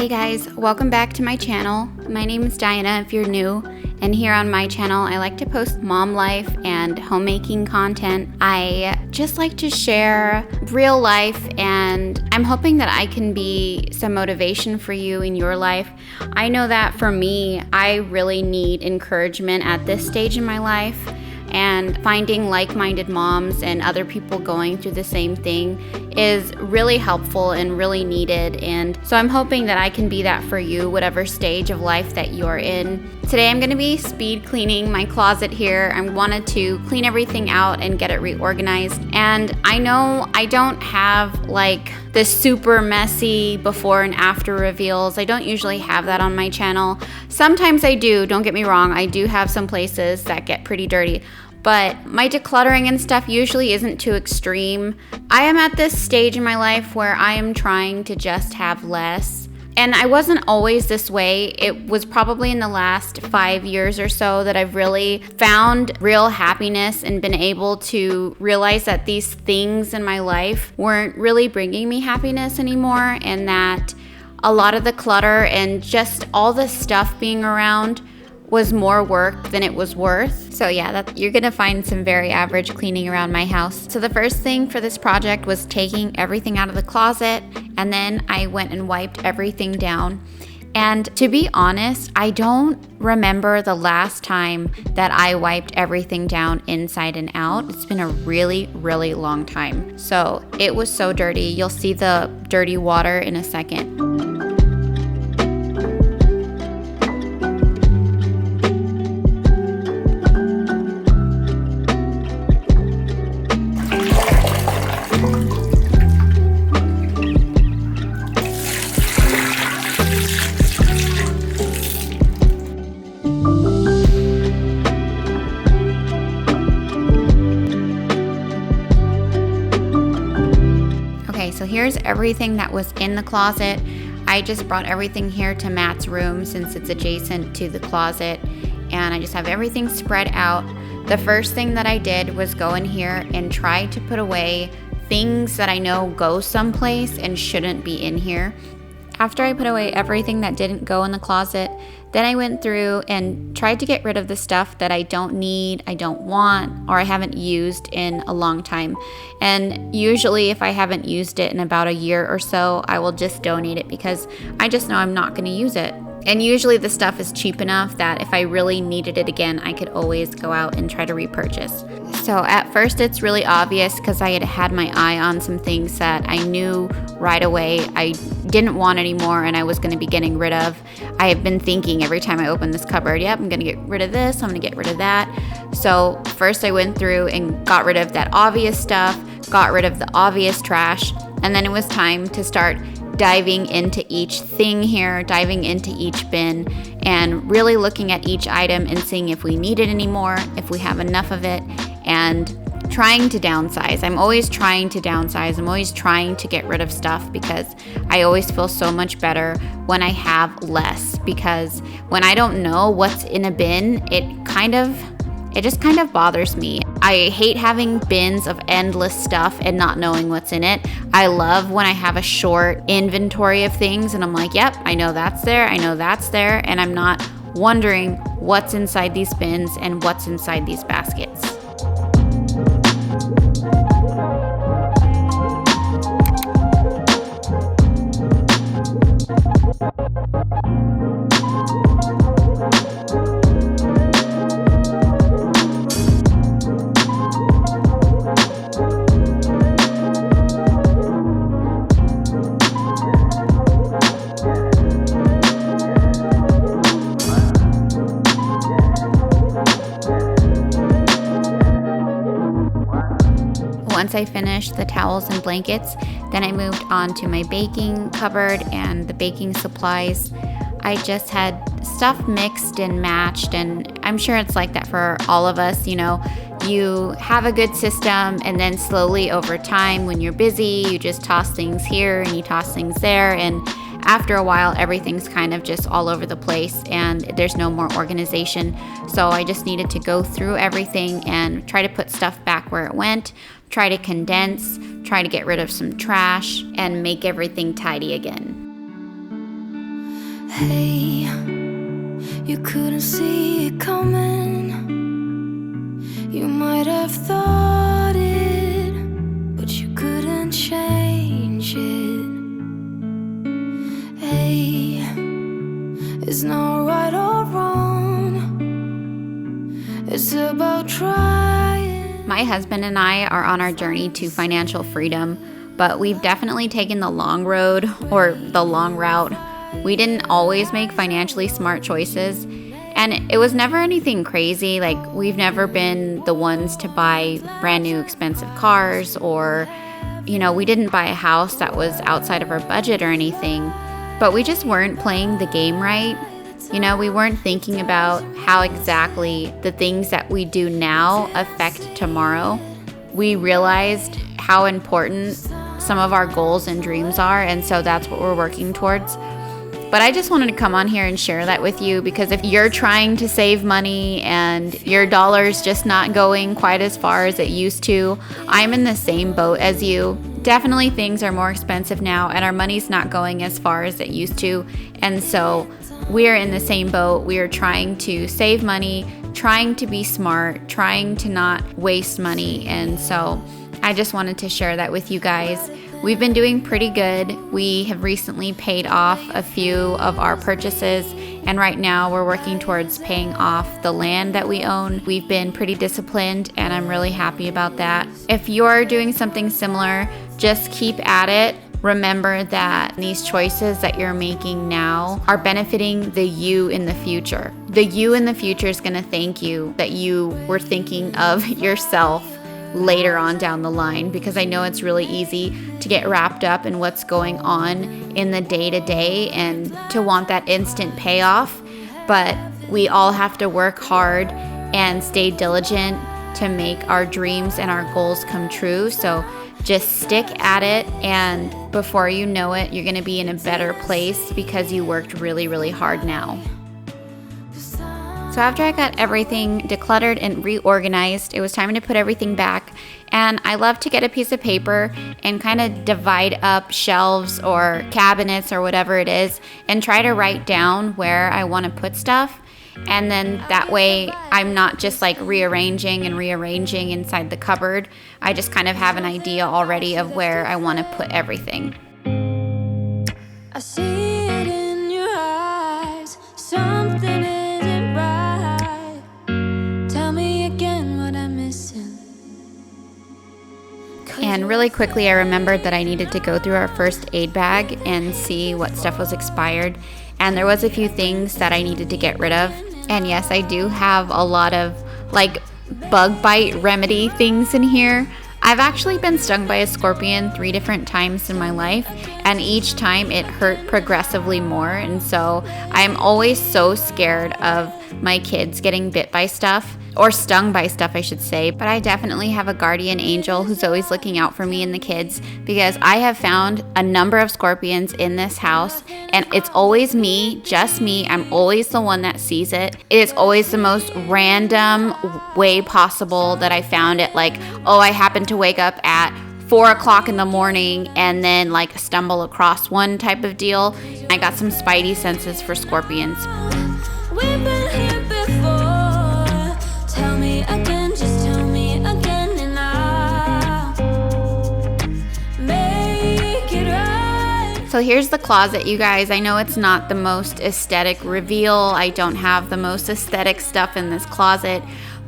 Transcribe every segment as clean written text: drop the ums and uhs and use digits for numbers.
Hey guys, welcome back to my channel. My name is Diana if you're new, and here on my channel I like to post mom life and homemaking content. I just like to share real life, and I'm hoping that I can be some motivation for you in your life. I know that for me, I really need encouragement at this stage in my life, and finding like-minded moms and other people going through the same thing is really helpful and really needed. And so I'm hoping that I can be that for you, whatever stage of life that you're in. Today I'm going to be speed cleaning my closet here. I wanted to clean everything out and get it reorganized. And I know I don't have like the super messy before and after reveals. I don't usually have that on my channel. Sometimes I do, don't get me wrong. I do have some places that get pretty dirty, but my decluttering and stuff usually isn't too extreme. I am at this stage in my life where I am trying to just have less. And I wasn't always this way. It was probably in the last 5 years or so that I've really found real happiness and been able to realize that these things in my life weren't really bringing me happiness anymore, and that a lot of the clutter and just all the stuff being around was more work than it was worth. So yeah, you're gonna find some very average cleaning around my house. So the first thing for this project was taking everything out of the closet, and then I went and wiped everything down. And to be honest, I don't remember the last time that I wiped everything down inside and out. It's been a really, really long time. So it was so dirty. You'll see the dirty water in a second. So here's everything that was in the closet. I just brought everything here to Matt's room since it's adjacent to the closet, and I just have everything spread out. The first thing that I did was go in here and try to put away things that I know go someplace and shouldn't be in here. After I put away everything that didn't go in the closet, then I went through and tried to get rid of the stuff that I don't need, I don't want, or I haven't used in a long time. And usually if I haven't used it in about a year or so, I will just donate it because I just know I'm not going to use it. And usually the stuff is cheap enough that if I really needed it again, I could always go out and try to repurchase. So at first it's really obvious because I had my eye on some things that I knew right away I didn't want anymore and I was going to be getting rid of. I have been thinking every time I open this cupboard, yep, I'm going to get rid of this, I'm going to get rid of that. So first I went through and got rid of that obvious stuff, got rid of the obvious trash, and then it was time to start diving into each thing here, diving into each bin, and really looking at each item and seeing if we need it anymore, if we have enough of it, and trying to downsize. I'm always trying to downsize. I'm always trying to get rid of stuff because I always feel so much better when I have less, because when I don't know what's in a bin, it just kind of bothers me. I hate having bins of endless stuff and not knowing what's in it. I love when I have a short inventory of things and I'm like, yep, I know that's there, I know that's there, and I'm not wondering what's inside these bins and what's inside these baskets. Once I finished the towels and blankets, then I moved on to my baking cupboard and the baking supplies. I just had stuff mixed and matched, and I'm sure it's like that for all of us. You know, you have a good system, and then slowly over time when you're busy, you just toss things here and you toss things there, and after a while everything's kind of just all over the place and there's no more organization. So I just needed to go through everything and try to put stuff back where it went, try to condense, try to get rid of some trash, and make everything tidy again. Hey, you couldn't see it coming. You might have thought it, but you couldn't change it. Hey, it's not right or wrong. It's about trying. My husband and I are on our journey to financial freedom, but we've definitely taken the long road or the long route. We didn't always make financially smart choices, and it was never anything crazy. Like, we've never been the ones to buy brand new expensive cars, or, we didn't buy a house that was outside of our budget or anything, but we just weren't playing the game right. We weren't thinking about how exactly the things that we do now affect tomorrow. We realized how important some of our goals and dreams are, and so that's what we're working towards. But I just wanted to come on here and share that with you, because if you're trying to save money and your dollar's just not going quite as far as it used to, I'm in the same boat as you. Definitely things are more expensive now, and our money's not going as far as it used to. And so we're in the same boat. We are trying to save money, trying to be smart, trying to not waste money. And so I just wanted to share that with you guys. We've been doing pretty good. We have recently paid off a few of our purchases, and right now we're working towards paying off the land that we own. We've been pretty disciplined, and I'm really happy about that. If you're doing something similar, just keep at it. Remember that these choices that you're making now are benefiting the you in the future. The you in the future is going to thank you that you were thinking of yourself later on down the line, because I know it's really easy to get wrapped up in what's going on in the day-to-day and to want that instant payoff. But we all have to work hard and stay diligent to make our dreams and our goals come true. So just stick at it, and before you know it, you're going to be in a better place because you worked really, really hard now. So after I got everything decluttered and reorganized, it was time to put everything back. And I love to get a piece of paper and kind of divide up shelves or cabinets or whatever it is and try to write down where I want to put stuff. And then that way I'm not just like rearranging inside the cupboard. I just kind of have an idea already of where I want to put everything. I see it in your eyes. Something isn't right. Tell me again what I'm missing. And really quickly, I remembered that I needed to go through our first aid bag and see what stuff was expired. And there was a few things that I needed to get rid of. And yes, I do have a lot of like bug bite remedy things in here. I've actually been stung by a scorpion 3 different times in my life, and each time it hurt progressively more. And so I'm always so scared of my kids getting bit by stuff, or stung by stuff, I should say. But I definitely have a guardian angel who's always looking out for me and the kids, because I have found a number of scorpions in this house, and it's always me, just me. I'm always the one that sees it. It is always the most random way possible that I found it. Like, I happened to wake up at 4 o'clock in the morning and then like stumble across one type of deal. I got some spidey senses for scorpions. We've been here before. Tell me again, just tell me again, and I'll make it right. So here's the closet, you guys. I know it's not the most aesthetic reveal. I don't have the most aesthetic stuff in this closet,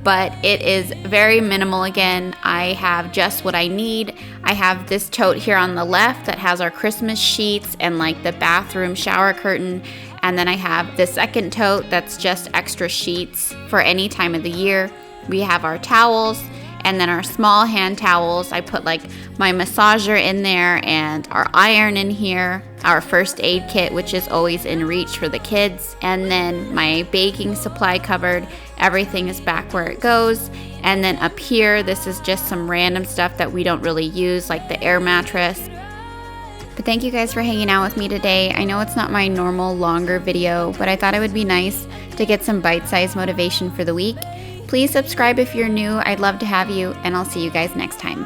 but it is very minimal again. I have just what I need. I have this tote here on the left that has our Christmas sheets and like the bathroom shower curtain. And then I have the second tote that's just extra sheets for any time of the year. We have our towels, and then our small hand towels. I put like my massager in there and our iron in here, our first aid kit, which is always in reach for the kids, and then my baking supply cupboard. Everything is back where it goes. And then up here, this is just some random stuff that we don't really use, like the air mattress. But thank you guys for hanging out with me today. I know it's not my normal longer video, but I thought it would be nice to get some bite-sized motivation for the week. Please subscribe if you're new. I'd love to have you, and I'll see you guys next time.